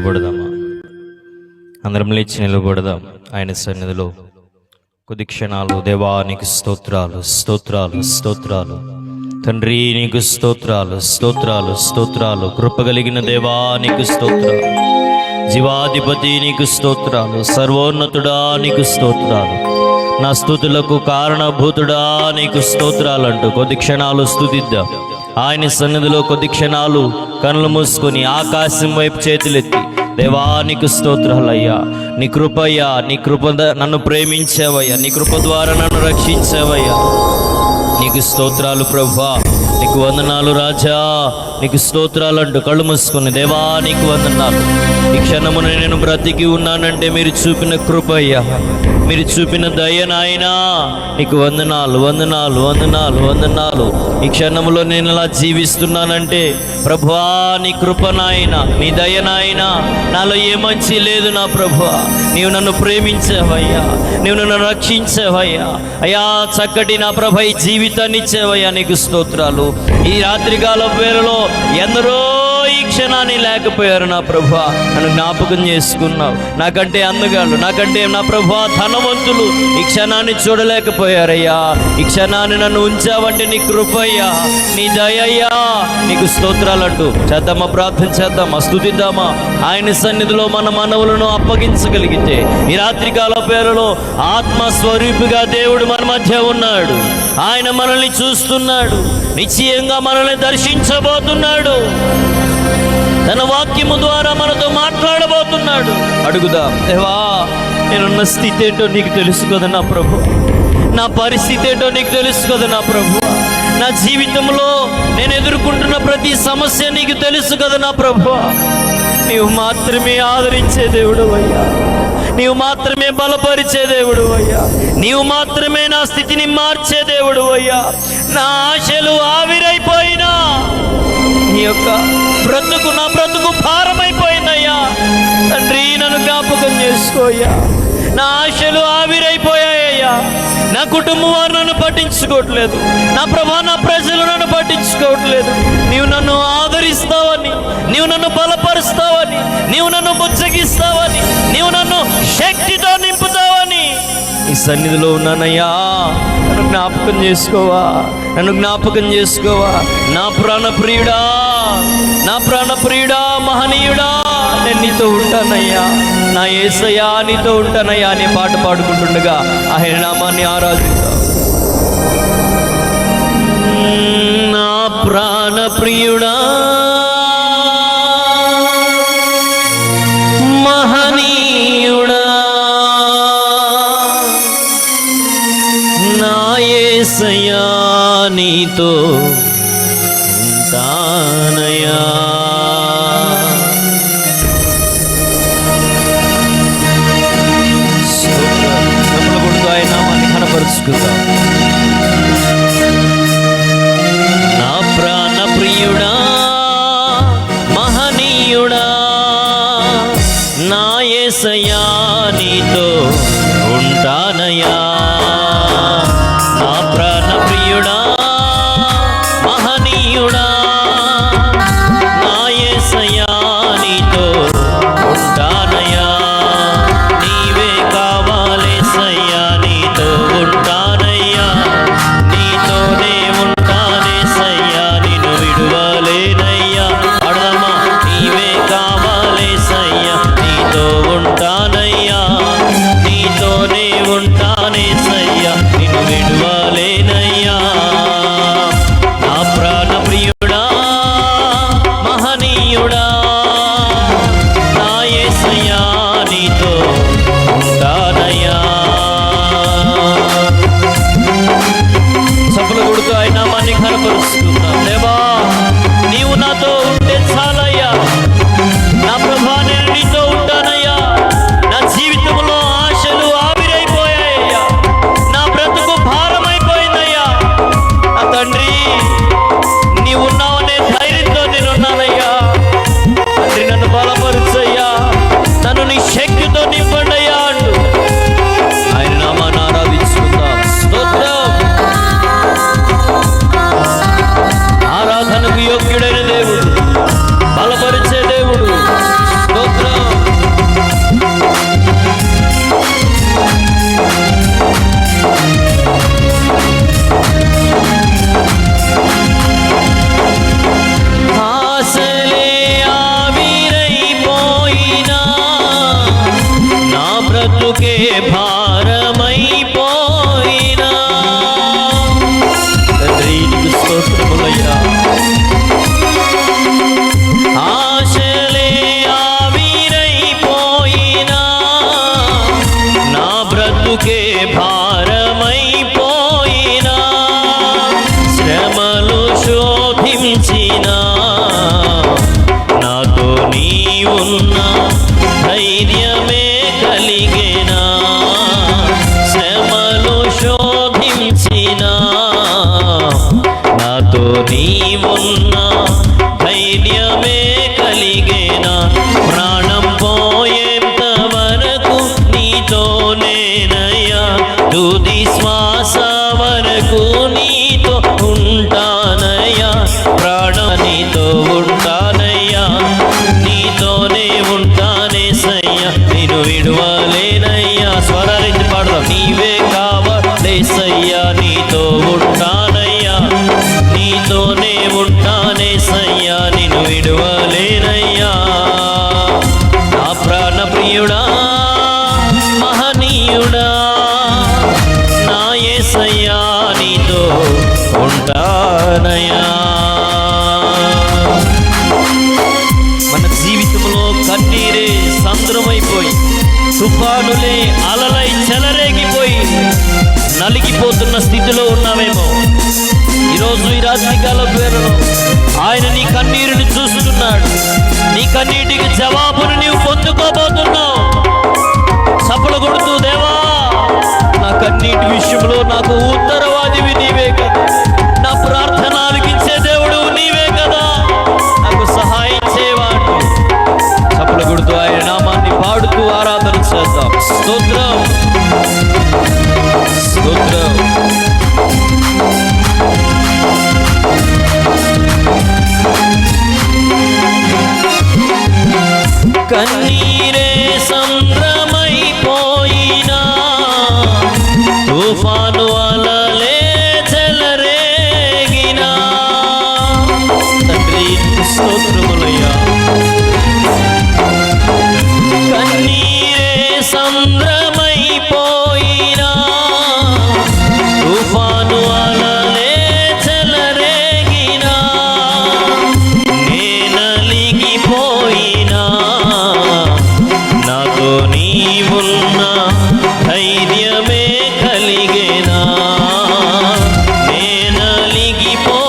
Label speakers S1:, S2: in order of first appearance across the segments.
S1: నిలబడదామా? అందరం లేచి నిలబడదాం ఆయన సన్నిధిలో కొద్ది క్షణాలు. దేవా నీకు స్తోత్రాలు, స్తోత్రాలు, స్తోత్రాలు. తండ్రి నీకు స్తోత్రాలు, స్తోత్రాలు, స్తోత్రాలు. కృపగలిగిన దేవా నీకు స్తోత్రాలు. జీవాధిపతి నీకు స్తోత్రాలు. సర్వోన్నతుడా నీకు స్తోత్రాలు. నా స్తుతులకు కారణభూతుడా నీకు స్తోత్రాలంటూ కొద్ది క్షణాలు స్తుతిద్దాం ఆయన సన్నిధిలో. కొద్ది క్షణాలు కనులు మూసుకొని ఆకాశం వైపు చేతులెత్తి, దేవా నీకు స్తోత్రాలయ్యా, నీ కృపయ్యా, నీ కృప నన్ను ప్రేమించావయ్యా, నీ కృప ద్వారా నన్ను రక్షించావయ్యా, నీకు స్తోత్రాలు ప్రభువా, నీకు వందనాలు రాజా, నీకు స్తోత్రాలు అంటూ కళ్ళు మూసుకుని, దేవా నీకు వందనాలు. ఈ క్షణమున నేను బ్రతికి ఉన్నానంటే మీరు చూపిన కృపయ్యా, మీరు చూపిన దయ నాయనా, నీకు వందనాలు, వందనాలు, వందనాలు, వందనాలు. ఈ క్షణములో నేను ఇలా జీవిస్తున్నానంటే ప్రభువా నీ కృప నాయనా, నీ దయ నాయనా. నాలో ఏ మంచి లేదు నా ప్రభువా, నీవు నన్ను ప్రేమించావయ్యా, నీవు నన్ను రక్షించావయ్యా అయ్యా. చక్కటి నా ప్రభ ఈ జీవితాన్ని ఇచ్చావయ్యా, నీకు స్తోత్రాలు. ఈ రాత్రికాల వేళలో ఎందరో ఈ క్షణాన్ని లేకపోయారు నా ప్రభువా, నన్ను జ్ఞాపకం చేసుకున్నావు. నాకంటే అందగాళ్ళు, నాకంటే నా ప్రభువా ధనవంతులు ఈ క్షణాన్ని చూడలేకపోయారయ్యా. ఈ క్షణాన్ని నన్ను ఉంచావంటే నీ కృపయ్యా, నీ దయయ్యా, నీకు స్తోత్రాలంటూ చేద్దామా, ప్రార్థన చేద్దామా, స్తుతిద్దామా ఆయన సన్నిధిలో. మన మనవులను అప్పగించగలిగితే ఈ రాత్రికాల పేరులో ఆత్మస్వరూపిగా దేవుడు మన మధ్య ఉన్నాడు. ఆయన మనల్ని చూస్తున్నాడు, నిశ్చయంగా మనల్ని దర్శించబోతున్నాడు, తన వాక్యము ద్వారా మనతో మాట్లాడబోతున్నాడు. అడుగుదాం. దేవా నేనున్న స్థితి ఏంటో నీకు తెలుసు కదా నా ప్రభు, నా పరిస్థితి ఏంటో నీకు తెలుసు కదా నా ప్రభు, నా జీవితంలో నేను ఎదుర్కొంటున్న ప్రతి సమస్య నీకు తెలుసు కదా నా ప్రభు. నీవు మాత్రమే ఆదరించే దేవుడు అయ్యా, నీవు మాత్రమే బలపరిచే దేవుడు అయ్యా, నీవు మాత్రమే నా స్థితిని మార్చే దేవుడు అయ్యా. నా ఆశలు ఆవిరైపోయినా నీ యొక్క బ్రతుకు, నా బ్రతుకు భారమైపోయిందయ్యా. తండ్రి నన్ను జ్ఞాపకం చేసుకోయ్యా. నా ఆశలు ఆవిరైపోయాయ్యా. నా కుటుంబం వారు నన్ను పట్టించుకోవట్లేదు, నా ప్రభా నా ప్రజలు నన్ను పట్టించుకోవట్లేదు. నీవు నన్ను ఆదరిస్తావని, నీవు నన్ను బలపరుస్తావని, నీవు నన్ను బుజ్జగిస్తావని, నీవు నన్ను శక్తితో నింపుతావని ఈ సన్నిధిలో ఉన్నానయ్యా. నన్ను జ్ఞాపకం చేసుకోవా, నన్ను జ్ఞాపకం చేసుకోవా. నా ప్రాణప్రియుడా, నా ప్రాణప్రియుడా, మహనీయుడా, నేను నీతో ఉంటానయ్యా. నా యేసయ్యా నీతో ఉంటానయ్యా అనే పాట పాడుకుంటుండగా ఆయన నామాన్ని ఆరాధిద్దాం. నా ప్రాణప్రియుడా, మహనీయుడా, నా యేసయ్యా నీతో ఉంటానయ్యా. ఆయన నామాన్ని కనపరుచుకుందాం. నా ప్రాణప్రియుడా, మహనీయుడా, నా యేసయ్యా నీతో ఉంటానయ్యా. నా ప్రాణప్రియుడా, మహనీయుడా, నా యేసయ్యా నీతో ఉంటానయ్యా. నీవే కావాలేసయ్యా, నీతో ఉంటానయ్యా, నీతోనే ఉంటానేసయ్యా, నిన్ను విడువలేనయ్యా. అడమా నీవే కావాలేసయ్యా, నీతో ఉంటానయ్యా, ఉన్నా ధైర్యమే కలిగేనా, శ్రమలు శోధించినా నాతో నీవున్నా ధైర్యమే కలిగేనా, ప్రాణం పోయేంత వరకు నీతోనేనయ్యా, తుది శ్వాస వరకు నీతో ఉంటానయ్యా, ప్రాణం నీతో ఉంటానయ్యా, నీతోనే ఉంటానేసయ్యా, నిన్ను విడువలేనయ్యా. స్వరాలెత్తి పాడదాం. నీవే కావాలేసయ్యా, నీతో ఉంటానయ్యా, నీతోనే ఉంటానేసయ్యా, నిన్ను విడువలేనయ్యా. నా ప్రాణ ప్రియుడా మహనీయుడా నా యేసయ్యా, నీతో ఉంటానయ్యా. మన జీవితంలో కన్నీరే సంద్రమైపోయి, తుఫానులే అలలై చెలరేగిపోయి నలిగిపోతున్న స్థితిలో ఉన్నావేమో. ఈరోజు ఈ రాత్రికాల పేరులో ఆయన నీ కన్నీరుని చూస్తున్నాడు. నీ కన్నీటికి జవాబును నీవు పొందుకోబోతున్నావు. చప్పలు కొడుతూ, దేవా నా కన్నీటి విషయంలో నాకు ఉత్తరవాదివి నీవే కదా, నా ప్రార్థన ఆలకించే దేవుడు నీవే కదా, నాకు సహాయం చేయవాడు. చప్పలు కొడుతూ ఆయన నామాన్ని పాడుతూ ఆరాధన చేద్దాం. స్తోత్రం స్తోత్రం. కన్నీరే సంద్రమైపోయినా, తుఫాను అలలే చెలరేగినా, తండ్రి స్తోత్రములయ్యా. కన్నీరే సంద్రమైపోయినా, తుఫాను అలలే చెలరేగినా, నేనలిగిపోయినా నాతో నీవున్నా ధైర్యమే కలిగేనా, నేనలిగిపోయినా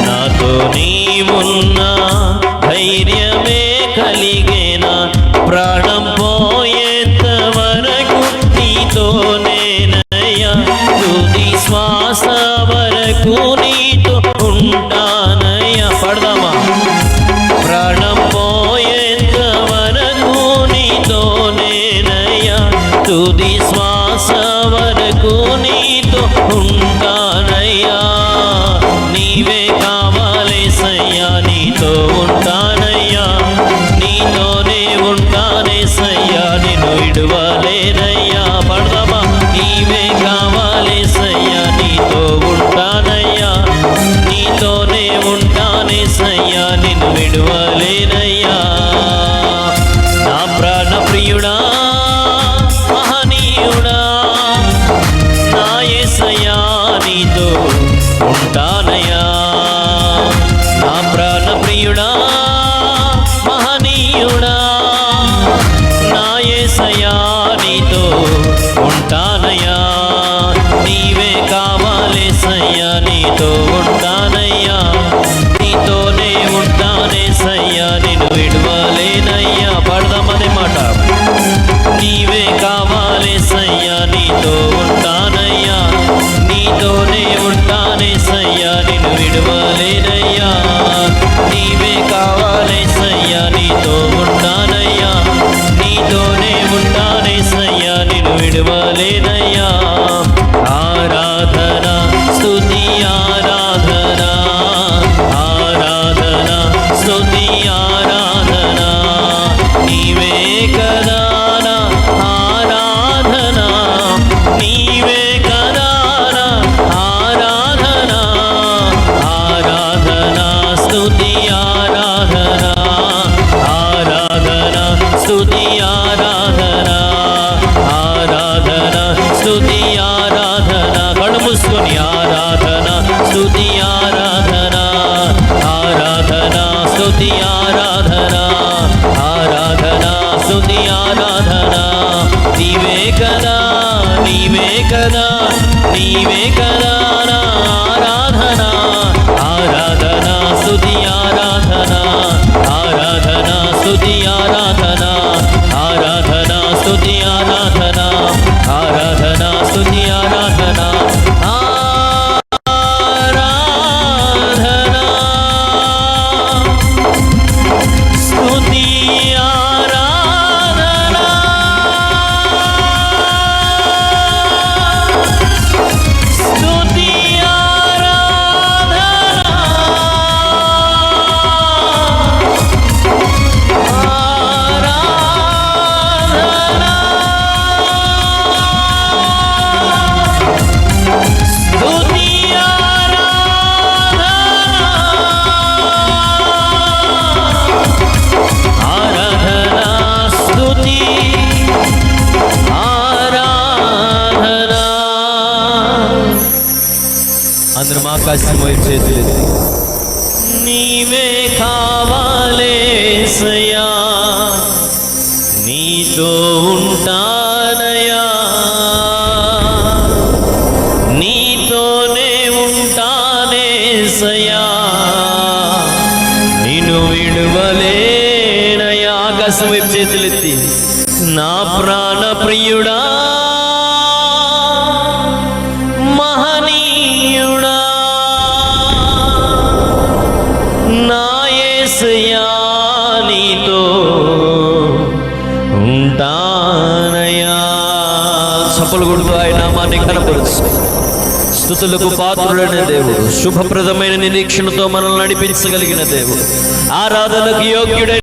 S1: నాతో నీవున్నా ధైర్యమే కలిగేనా, ప్రాణం పోయేంత వరకు నీతోనేనయ్యా, తుది శ్వాస వరకు నీతో ఉంటానయ్యా. పడదామా? ప్రాణం పోయేంత వరకు నీతోనేనయ్యా, తుది శ్వాస వరకు నీతో ఉంటానయ్యా, నీవే కావాలేసయ్యా, నీతో ఉంటానయ్యా, నీతోనే ఉంటానేసయ్యా, నిన్ను విడువలేనయ్యా. పడదామా? నీవే కావాలేసయ్యా, నీతో ఉంటానయ్యా, నీతోనే ఉంటానేసయ్యా, నిన్ను విడువలేనయ్యా. నా ప్రాణ ప్రియుడా మహనీయుడా నా యేసయ్యా, నీతో ఉంటానయ్యా. నా ప్రాణ ప్రియుడా మహనీయుడా నా యేసయ్యా, నీతో ఉంటానయ్యా, నీవే కావాలేసయ్యా, నీతో ఉంటానయ్యా, నీతోనే ఉంటానేసయ్యా, నిన్ను విడువలేనయ్యా. పడదామనే మాట. నీవే కావాలేసయ్యా, నీతో ఉంటానయ్యా, నీతోనే ఉంటానేసయ్యా, నిన్ను విడువలేనయ్యా. నీవే కావాలేసయ్యా, నీతో ఉంటానయ్యా, నీతోనే ఉంటానేసయ్యా, నిన్ను విడువలేనయ్యా. ఆరాధన స్తుతి ఆరాధన, ఆరాధన స్తుతి ఆరాధన, నీవే కదా నా ఆరాధన, నీవే కదా నా ఆరాధన, ఆరాధన స్తుతి ఆరాధన, ఆరాధన స్తుతి ఆరాధన, ఆరాధన స్తుతి ఆరాధన. కళ్ళు మూసుకొని ఆరాధన స్తుతి ఆరాధన, ఆరాధన స్తుతి ఆరాధన, ఆరాధన స్తుతి ఆరాధన, నీవే కదా నీవే కదా నీవే కదా నా ఆరాధన, ఆరాధన స్తుతి ఆరాధన,
S2: ఆకాశం వైపు చేతులెత్తి
S1: నీవే కావాలేసయ్యా, నీతో ఉంటానయ్యా, నీతోనే ఉంటానేసయ్యా, నిన్ను విడువలేనయ్యా. ఆకాశం వైపు చేతులెత్తి నా ప్రాణ ప్రియుడా, మహనీయుడా, నా యేసయ్యా, నీతో ఉంటానయ్యా. చప్పలు కొడుతూ ఆయన నామాన్ని కనపరుచు. స్తుతులకు పాత్రుడైన దేవుడు, శుభప్రదమైన నిరీక్షణతో మనల్ని నడిపించగలిగిన దేవుడు, ఆరాధనకు యోగ్యుడైన